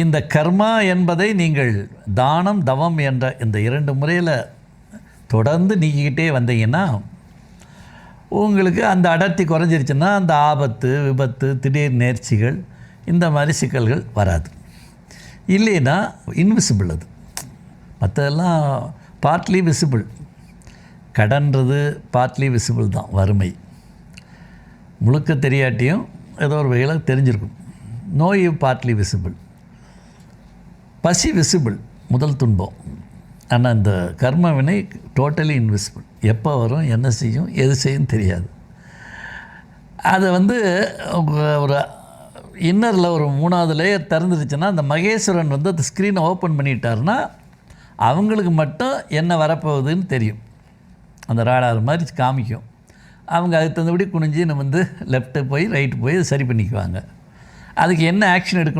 இந்த கர்மா என்பதை நீங்கள் தானம் தவம் என்ற இந்த 2 முறையில் தொடர்ந்து நீக்கிக்கிட்டே வந்தீங்கன்னா உங்களுக்கு அந்த அடர்த்தி குறைஞ்சிருச்சுன்னா அந்த ஆபத்து விபத்து திடீர் நேர்ச்சிகள் இந்த மாதிரி சிக்கல்கள் வராது. இல்லைன்னா இன்விசிபிள், அது மற்றதெல்லாம் பார்ட்லி விசிபிள். கடன்றது பார்ட்லி விசிபிள் தான். வறுமை முழுக்க தெரியாட்டியும் ஏதோ ஒரு வகையில் தெரிஞ்சிருக்கும். நோய் பார்ட்லி விசிபிள். பசி விசிபிள், முதல் துன்பம். ஆனால் இந்த கர்ம வினை டோட்டலி இன்விசிபிள். எப்போ வரும், என்ன செய்யும், எது செய்யும் தெரியாது. அதை ஒரு இன்னரில் ஒரு 3வது லேயர் திறந்துருச்சுன்னா அந்த மகேஸ்வரன் அந்த ஸ்க்ரீனை ஓப்பன் பண்ணிட்டாருன்னா அவங்களுக்கு மட்டும் என்ன வரப்போகுதுன்னு தெரியும். அந்த ராடார் மாதிரி காமிக்கும். அவங்க அதுக்கு தகுந்தபடி குனிஞ்சு நம்ம லெஃப்ட்டு போய் ரைட்டு போய் சரி பண்ணிக்குவாங்க. அதுக்கு என்ன ஆக்ஷன் எடுக்கணும்